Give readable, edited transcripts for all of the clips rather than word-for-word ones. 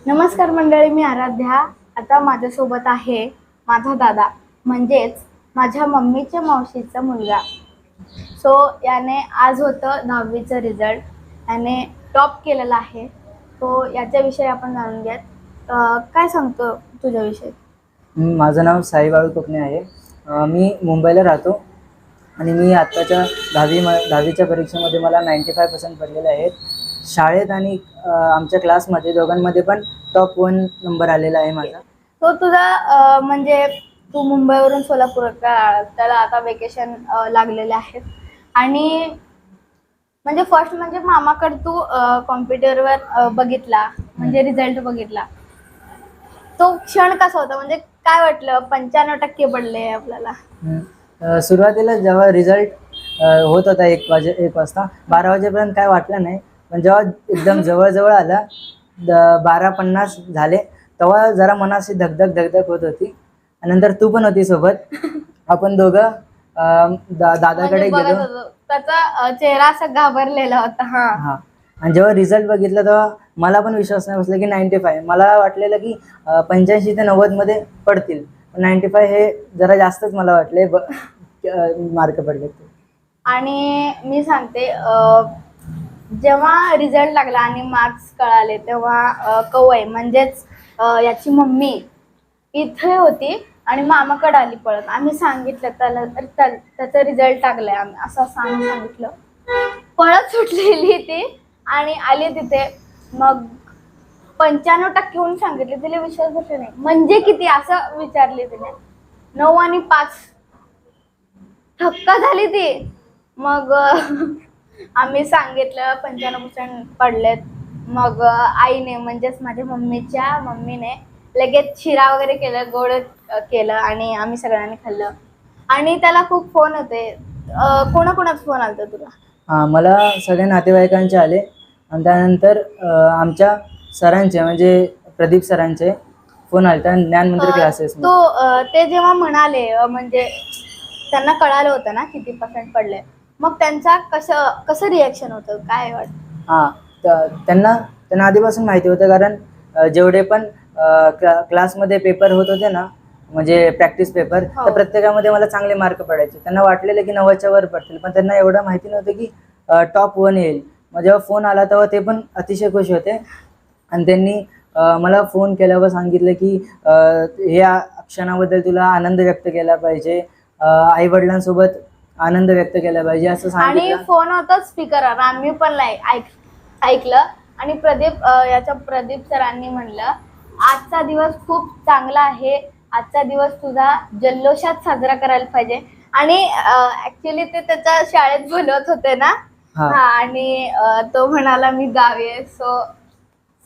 नमस्कार मंडळी, मी आराध्या. आता माझ्यासोबत आहे माझा दादा, म्हणजेच माझ्या मम्मीच्या मावशीचा मुलगा. सो याने आज होतं 10वीचं रिझल्ट. याने टॉप केलेला आहे. तो याच्याविषयी आपण जाणून घ्यात. काय सांगतो तुझ्याविषयी? माझं नाव साई बाळू कोकणे आहे. मी मुंबईला राहतो आणि मी आत्ताच्या 10वीच्या परीक्षेमध्ये मला 95% पडलेले आहेत. शाळेत आणि आमच्या क्लासमध्ये दोघांमध्ये पण टॉप 1 नंबर आलेला आहे माझा. तो तुझा म्हणजे तू मुंबईवरून सोलापूरला आला, त्याला आता वेकेशन लागलेले आहेत आणि म्हणजे फर्स्ट म्हणजे मामाकडे तू कॉम्प्युटरवर बघितला, म्हणजे रिझल्ट बघितला. तो क्षण कसा होता, म्हणजे काय वाटलं? 95% पडले आपल्याला. सुरुवातीला जेव्हा रिझल्ट होत होता 1 वाजता 12 वाजेपर्यंत काय वाटलं नाही, पण जेव्हा एकदम जवळ आला 12:50 झाले तेव्हा जरा मनाशी धगधग होत होती. आणि नंतर तू पण होती सोबत. आपण दोघं दादाकडे म्हणजे गेलो. बघत होतो, त्याचा चेहरा असा घाबरलेला होता. हा, आणि जेव्हा रिझल्ट बघितला तेव्हा मला पण विश्वास नाही बसला की 95. मला वाटलेलं की 85 ते 90 मध्ये पडतील, 95 हे जरा जास्तच मला वाटले मार्क पडले ते. आणि मी सांगते, जेव्हा रिझल्ट लागला आणि मार्क्स कळाले तेव्हा कवय म्हणजेच याची मम्मी इथे होती आणि मामाकडे आली पळत. आम्ही सांगितलं त्याला, त्याचा रिझल्ट लागलाय, आम्ही असं सांगितलं. पळत सुटलेली ती आणि आली तिथे. मग 95% होऊन सांगितले. तिला विश्वास बसला नाही. म्हणजे किती असं विचारले तिने. 9 आणि 5. थक्का झाली ती. मग आम्ही सांगितलं 95% पडलेत. मग आईने म्हणजेच माझ्या मम्मीने लगेच शिरा वगैरे केलं, गोड केलं आणि आम्ही सगळ्यांनी खाल्लं. आणि त्याला खूप फोन होते. कोणाकोणाचा फोन आलता तुला? मला सगळ्या नातेवाईकांचे आले आणि त्यानंतर आमच्या सरांचे म्हणजे प्रदीप सरांचे फोन आले त्या ज्ञानमंदिर क्लासेस. ते जेव्हा म्हणाले, म्हणजे त्यांना कळालं होतं ना किती % पडले, मग त्यांचा कसं रिॲक्शन होतं, काय वाटतं? त्यांना आधीपासून माहिती होतं, कारण जेवढे पण क्लासमध्ये पेपर होत होते ना, म्हणजे प्रॅक्टिस पेपर, तर प्रत्येकामध्ये मला चांगले मार्क पडायचे. त्यांना वाटलेलं की 90च्या वर पडतील, पण त्यांना एवढं माहिती नव्हतं की टॉप 1 येईल. मग जेव्हा फोन आला तेव्हा ते पण अतिशय खुश होते आणि त्यांनी मला फोन केल्यावर सांगितलं की या क्षणाबद्दल तुला आनंद व्यक्त केला पाहिजे, आई वडिलांसोबत आनंद व्यक्त केला पाहिजे असं सांगितलं. आणि फोन होता स्पीकरवर, आम्ही पण ऐकलं. आणि प्रदीप सरांनी म्हणलं, आजचा दिवस खूप चांगला आहे, आजचा दिवस तुझा जल्लोषात साजरा करायला पाहिजे. आणि ऍक्च्युली ते त्याच्या शाळेत बोलवत होते ना. आणि तो म्हणाला मी गावी आहे. सो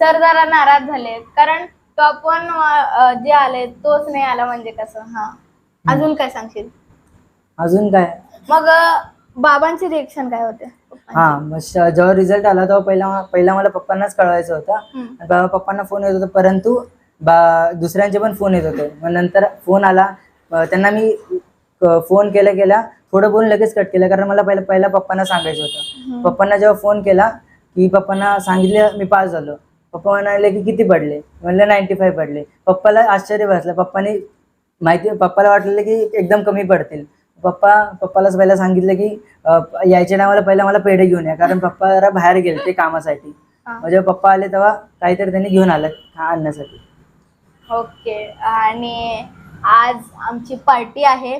सर जरा नाराज झाले, कारण टॉप 1 जे आले तोच नाही आला, म्हणजे कसं. अजून काय सांगशील? अजून काय मग बाबांचे रिएक्शन काय होते? मग जेव्हा रिझल्ट आला तेव्हा पहिला मला पप्पांनाच कळवायचं होतं. पप्पांना फोन येत होता, परंतु दुसऱ्यांचे पण फोन येत होते. मग नंतर फोन आला, त्यांना मी फोन केला थोडं बोलून लगेच कट केलं, कारण मला पहिला पप्पांना सांगायचं होतं. पप्पांना जेव्हा फोन केला की पप्पांना सांगितलं मी पास झालो. पप्पा म्हणाले की किती पडले? म्हणलं 95 पडले. पप्पाला आश्चर्य बसलं. पप्पाला वाटलेलं की एकदम कमी पडतील. पप्पालाच पहिला सांगितलं की यायच्या टायमाला पहिला मला पेढे घेऊन या, कारण पप्पा जरा बाहेर गेले ते कामासाठी. म्हणजे पप्पा आले तेव्हा काहीतरी त्यांनी घेऊन आलं आणण्यासाठी. ओके. आणि आज आमची पार्टी आहे,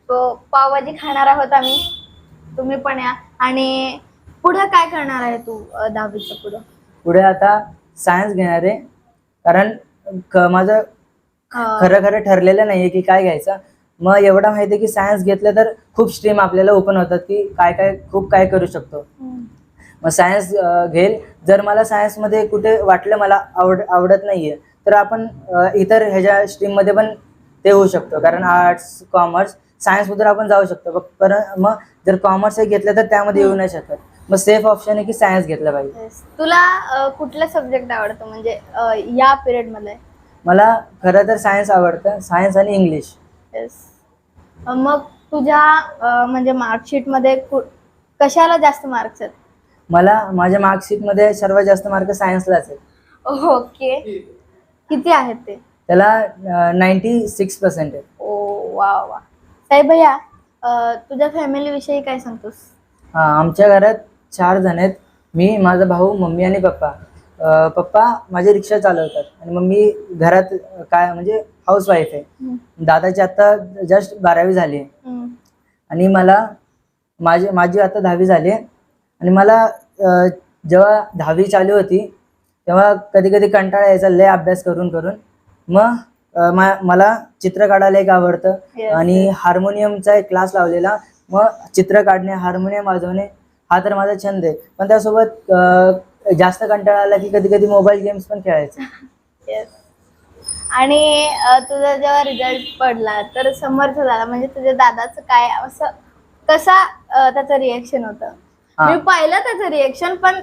तो पावभाजी खाणार आहोत आम्ही. तुम्ही पण या. आणि पुढे काय करणार आहे तू 10वीच्या पुढे आता सायन्स घेणार आहे, कारण माझं खरं ठरलेलं नाहीये की काय घ्यायचं. मग एवढं माहिती आहे की सायन्स घेतलं तर खूप स्ट्रीम आपल्याला ओपन होतात, की खूप काय करू शकतो. मग सायन्स घेईल. जर मला सायन्समध्ये कुठे वाटलं मला आवडत नाहीये, तर आपण इतर ह्याच्या स्ट्रीममध्ये पण ते होऊ शकतो, कारण आर्ट्स कॉमर्स सायन्समधून आपण जाऊ शकतो. मग जर कॉमर्स घेतलं तर त्यामध्ये येऊ नाही शकत. मग सेफ ऑप्शन आहे की सायन्स घेतलं पाहिजे. तुला कुठला सब्जेक्ट आवडतो, म्हणजे या पिरियड मध्ये? मला खरं तर सायन्स आवडतं, सायन्स आणि इंग्लिश. मग तुझ्या म्हणजे मार्कशीट मध्ये कशाला जास्त मार्क्स आहेत? मला माझ्या मार्कशीट मध्ये सर्वात जास्त मार्क सायन्सलाच आहेत. ओके. किती आहेत ते? त्याला 96% आहे. ओ वा वा. साई भैया, तुझ्या फॅमिली विषयी काय सांगतोस? आमच्या घरात 4 जण आहेत. मी, माझा भाऊ, मम्मी आणि पप्पा. पप्पा माझी रिक्षा चालवतात आणि मम्मी घरात काय म्हणजे हाऊसवाईफ आहे. दादाची आता जस्ट 12वी झाली आहे आणि माझी आता 10वी झाली आहे. आणि मला जेव्हा 10वी चालू होती तेव्हा कधी कधी कंटाळा यायचा लय अभ्यास करून करून. मग मला चित्र काढायला एक आवडतं. Yes, आणि हार्मोनियमचा एक क्लास लावलेला. मग चित्र काढणे, हार्मोनियम वाजवणे हा तर माझा छंद आहे. पण त्यासोबत जास्त कंटाळा आला की कधी कधी मोबाईल गेम्स पण खेळायचे. येस. आणि तुझा जेव्हा रिझल्ट पडला तर समर्थ झाला म्हणजे तुझ्या दादाचं काय असं कसा त्याचं रिएक्शन होतं? हा. मी पाहिलं त्याचं रिएक्शन, पण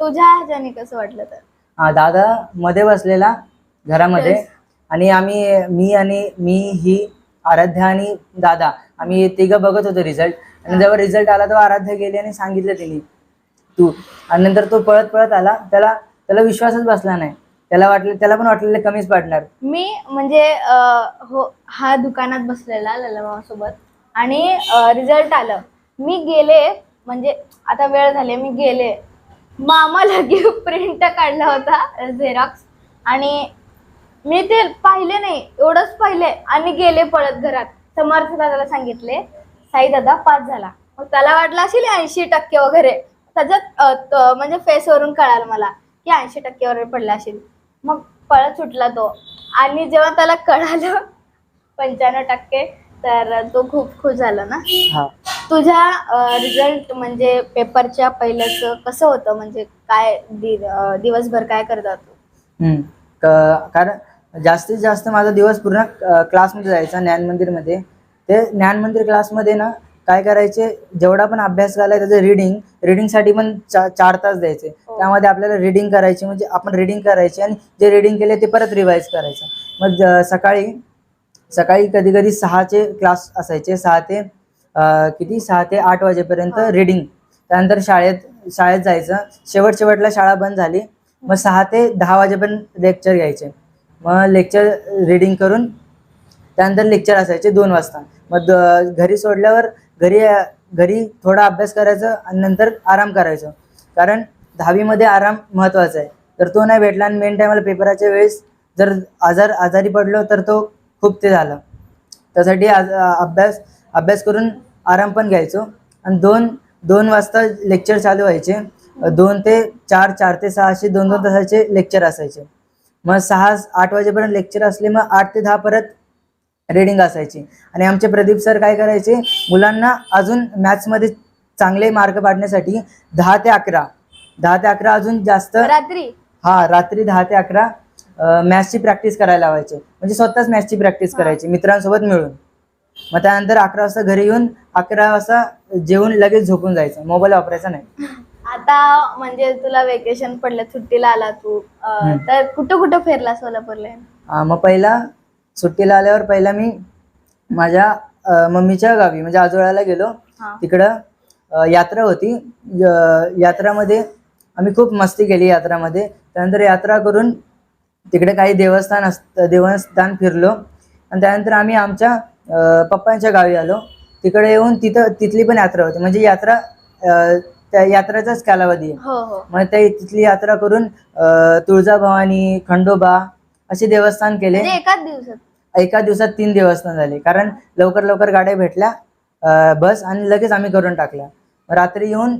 तुझ्या ह्याच्याने कसं वाटलं तर? दादा मध्ये बसलेला घरामध्ये. Yes. आणि मी ही आराध्या आणि दादा आम्ही तिघं बघत होतो रिझल्ट. आणि जेव्हा रिझल्ट आला तेव्हा आराध्या गेली आणि सांगितलं तिने तू. आणि नंतर तो पळत पळत आला. त्याला विश्वासच बसला नाही. त्याला पण वाटलेलं कमीच पडणार. मी म्हणजे हो, हा दुकानात बसलेला ललमासोबत आणि रिझल्ट आलं. मी गेले म्हणजे आता वेळ झाली, मी गेले. मामा लगे प्रिंट काढला होता झेरॉक्स आणि मी ते पाहिले नाही, एवढंच पाहिले आणि गेले पळत घरात. समर्थ दादाला सांगितले साई दादा पास झाला. मग त्याला वाटलं असेल 80% वगैरे. त्याच्यात म्हणजे फेसवरून कळालं मला की 80% वगैरे पडला असेल. मग पळत सुटला तो. आणि जेव्हा त्याला कळालं 95% तर तो खूप खुश झाला ना. हा. तुझ्या रिझल्ट म्हणजे पेपरच्या पहिल्याचं कसं होतं? म्हणजे काय दिवसभर काय करता तू? कारण जास्तीत जास्त माझा दिवस पूर्ण क्लासमध्ये जायचा, ज्ञान मंदिरमध्ये. ते ज्ञान मंदिर क्लासमध्ये ना काय करायचे, जेवढा पण अभ्यास झालाय त्याचं रिडिंगसाठी पण 4 तास द्यायचे. त्यामध्ये आपल्याला रिडिंग करायची, म्हणजे आपण रिडिंग करायची आणि जे रिडिंग केले ते परत रिवाईज करायचं. मग सकाळी कधी कधी 6चे क्लास असायचे. 6 ते 8 वाजेपर्यंत रिडिंग. त्यानंतर शाळेत जायचं. शेवटला शाळा बंद झाली. मग 6 ते 10 वाजेपर्यंत लेक्चर घ्यायचे. मग लेक्चर रिडिंग करून त्यानंतर लेक्चर असायचे 2 वाजता. मग घरी सोडल्यावर घरी थोडा अभ्यास करायचा आणि नंतर आराम करायचं. कारण 10वी मध्ये आराम महत्वाचा आहे. तर तो नाही भेटला आणि मेन टायमाला पेपराच्या वेळेस जर आजारी पडलो तर तो खूप ते झालं. त्यासाठी अभ्यास करून आराम पण घ्यायचो. आणि 2 वाजता लेक्चर चालू व्हायचे. 2 ते 4, 4 ते 6 असे 2-2 तासाचे लेक्चर असायचे. मग 6-8 वाजेपर्यंत लेक्चर असले. मग 8 ते 10 परत रिडिंग असायची. आणि आमचे प्रदीप सर काय करायचे, मुलांना अजून मॅथ्समध्ये चांगले मार्क पाडण्यासाठी 10 ते 11 अजून जास्त रात्री रात्री 10 ते 11 मॅथ्सची प्रॅक्टिस करायला लावायचे. म्हणजे स्वतःच मॅथ्सची प्रॅक्टिस करायची मित्रांसोबत मिळून. मग त्यानंतर 11 वाजता घरी येऊन 11 वाजता जेवून लगेच झोपून जायचं, मोबाईल वापरायचा नाही. आता म्हणजे तुला वेकेशन पडलं, सुट्टीला आला तू, तर कुठं फिरला सोलापूरला? मग पहिला सुट्टीला आल्यावर पहिला मी माझ्या मम्मीच्या गावी म्हणजे आजोळ्याला गेलो. तिकडं यात्रा होती. यात्रामध्ये आम्ही खूप मस्ती केली यात्रामध्ये. त्यानंतर यात्रा करून तिकडे काही देवस्थान फिरलो. आणि त्यानंतर आम्ही आमच्या पप्पांच्या गावी आलो. तिकडे येऊन तिथली पण यात्रा होती. म्हणजे यात्रा त्या यात्राचाच कालावधी आहे. मग तिथली यात्रा करून तुळजाभवानी, खंडोबा असे देवस्थान केले. एका दिवसात 3 देवस्थान झाले. कारण लवकर गाड्या भेटल्या बस आणि लगेच आम्ही करून टाकल्या. रात्री येऊन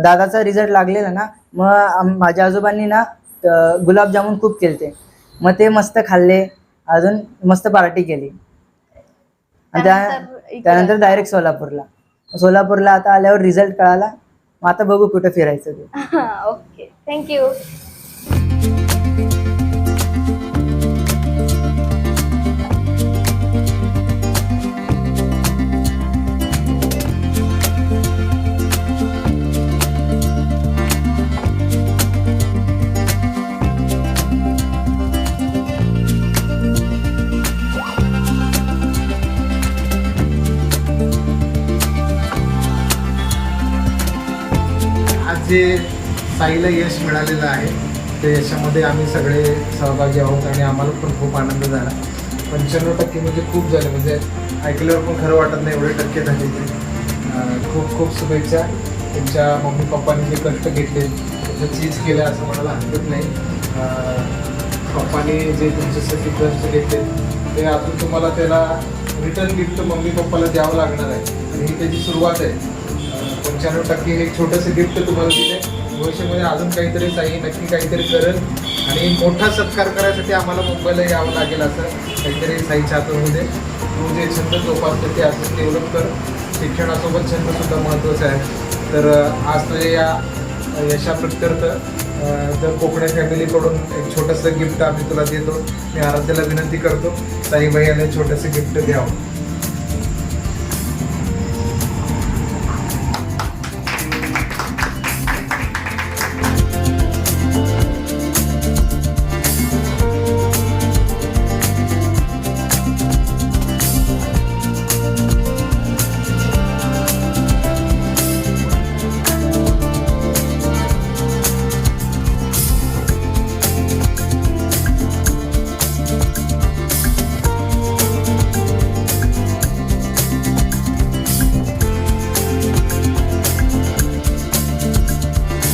दादाचा रिझल्ट लागलेला ना, मग माझ्या आजोबांनी ना गुलाबजामुन खूप केलते. मग ते मस्त खाल्ले, अजून मस्त पार्टी केली. आणि त्यानंतर डायरेक्ट सोलापूरला आता आल्यावर रिझल्ट कळाला. मग आता बघू कुठे फिरायचं ते. Okay, thank you. आज जे साईला यश मिळालेलं आहे ते यशामध्ये आम्ही सगळे सहभागी आहोत आणि आम्हाला पण खूप आनंद झाला. 95% म्हणजे खूप झाले, म्हणजे ऐकल्यावर पण खरं वाटत नाही एवढे टक्के झाले ते. खूप खूप शुभेच्छा. तुमच्या मम्मी पप्पांनी जे कष्ट घेतले त्याचं चीज केलं असं म्हणायला हरकत नाही. पप्पांनी जे तुमच्यासाठी कष्ट घेतले ते अजून तुम्हाला त्याला रिटर्न गिफ्ट मम्मी पप्पाला द्यावं लागणार आहे आणि ही त्याची सुरुवात आहे. 95% एक छोटंसं गिफ्ट तुम्हाला दिले. भविष्यामध्ये अजून काहीतरी साई नक्की काहीतरी करेल आणि मोठा सत्कार करायसाठी आम्हाला मुंबईला यावं लागेल. असं काहीतरी साईच्या हातामध्ये तू जे छंद जोपासते ते अजून डेव्हलप कर. शिक्षणासोबत छंदसुद्धा महत्त्वाचा आहे. तर आज तुझ्या या यशाप्रित्यर्थ तर कोकणे फॅमिलीकडून एक छोटंसं गिफ्ट आम्ही तुला देतो. मी आराध्याला विनंती करतो साई भैयाने छोटंसं गिफ्ट द्यावं.